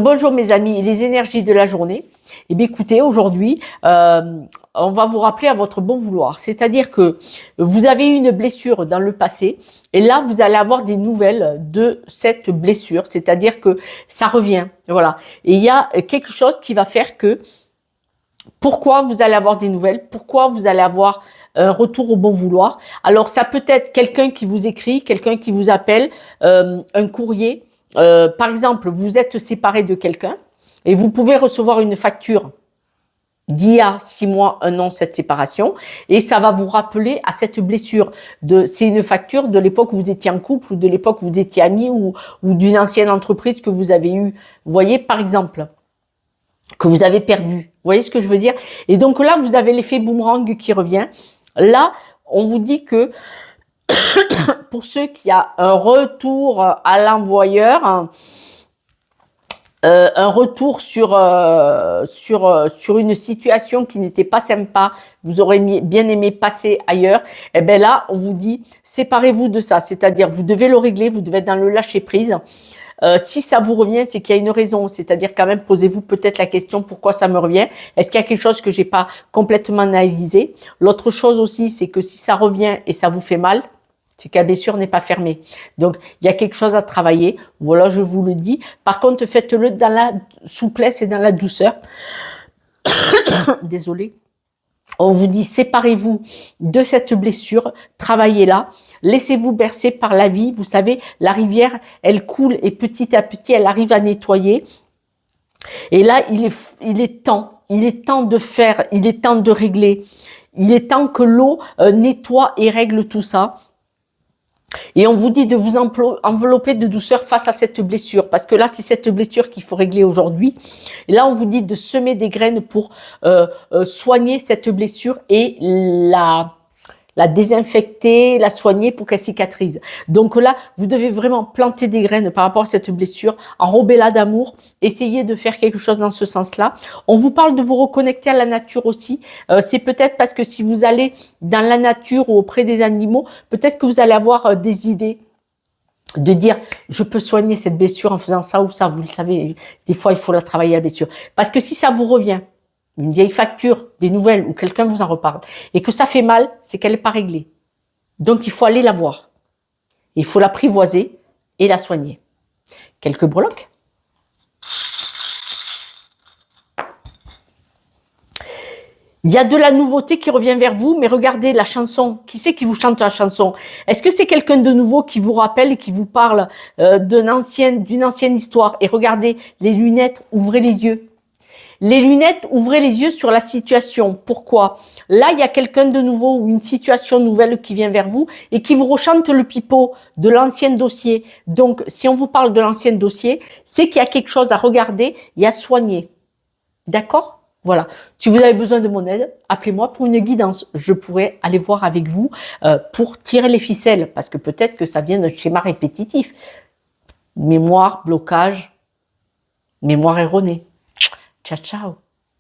Bonjour mes amis, les énergies de la journée. Eh bien écoutez, aujourd'hui, on va vous rappeler à votre bon vouloir. C'est-à-dire que vous avez eu une blessure dans le passé et là, vous allez avoir des nouvelles de cette blessure. C'est-à-dire que ça revient. Voilà. Et il y a quelque chose qui va faire que pourquoi vous allez avoir des nouvelles, pourquoi vous allez avoir un retour au bon vouloir. Alors ça peut être quelqu'un qui vous écrit, quelqu'un qui vous appelle, un courrier. Par exemple, vous êtes séparé de quelqu'un et vous pouvez recevoir une facture d'il y a 6 mois, 1 an, cette séparation, et ça va vous rappeler à cette blessure. C'est une facture de l'époque où vous étiez en couple ou de l'époque où vous étiez amis ou d'une ancienne entreprise que vous avez eue. Vous voyez, par exemple, que vous avez perdu. Vous voyez ce que je veux dire? Et donc là, vous avez l'effet boomerang qui revient. Là, on vous dit que pour ceux qui ont un retour à l'envoyeur, un retour sur une situation qui n'était pas sympa, vous aurez bien aimé passer ailleurs, et bien là, on vous dit, séparez-vous de ça. C'est-à-dire, vous devez le régler, vous devez être dans le lâcher-prise. Si ça vous revient, c'est qu'il y a une raison. C'est-à-dire quand même, posez-vous peut-être la question, pourquoi ça me revient? Est-ce qu'il y a quelque chose que j'ai pas complètement analysé? L'autre chose aussi, c'est que si ça revient et ça vous fait mal, c'est que la blessure n'est pas fermée. Donc, il y a quelque chose à travailler. Voilà, je vous le dis. Par contre, faites-le dans la souplesse et dans la douceur. Désolée. On vous dit, séparez-vous de cette blessure, travaillez-la, laissez-vous bercer par la vie. Vous savez, la rivière, elle coule et petit à petit, elle arrive à nettoyer. Et là, il est temps de faire, il est temps de régler. Il est temps que l'eau nettoie et règle tout ça. Et on vous dit de vous envelopper de douceur face à cette blessure. Parce que là, c'est cette blessure qu'il faut régler aujourd'hui. Et là, on vous dit de semer des graines pour soigner cette blessure et la désinfecter, la soigner pour qu'elle cicatrise. Donc là, vous devez vraiment planter des graines par rapport à cette blessure, enrober-la d'amour, essayer de faire quelque chose dans ce sens-là. On vous parle de vous reconnecter à la nature aussi. C'est peut-être parce que si vous allez dans la nature ou auprès des animaux, peut-être que vous allez avoir des idées de dire, je peux soigner cette blessure en faisant ça ou ça. Vous le savez, des fois, il faut la travailler la blessure. Parce que si ça vous revient, une vieille facture, des nouvelles, ou quelqu'un vous en reparle, et que ça fait mal, c'est qu'elle n'est pas réglée. Donc, il faut aller la voir. Il faut l'apprivoiser et la soigner. Quelques breloques. Il y a de la nouveauté qui revient vers vous, mais regardez la chanson. Qui c'est qui vous chante la chanson? Est-ce que c'est quelqu'un de nouveau qui vous rappelle et qui vous parle d'une ancienne histoire? Et regardez, les lunettes, ouvrez les yeux. Les lunettes, ouvrez les yeux sur la situation. Pourquoi? Là, il y a quelqu'un de nouveau ou une situation nouvelle qui vient vers vous et qui vous rechante le pipeau de l'ancien dossier. Donc, si on vous parle de l'ancien dossier, c'est qu'il y a quelque chose à regarder et à soigner. D'accord? Voilà. Si vous avez besoin de mon aide, appelez-moi pour une guidance. Je pourrais aller voir avec vous pour tirer les ficelles parce que peut-être que ça vient d'un schéma répétitif. Mémoire, blocage, mémoire erronée. Ciao, ciao.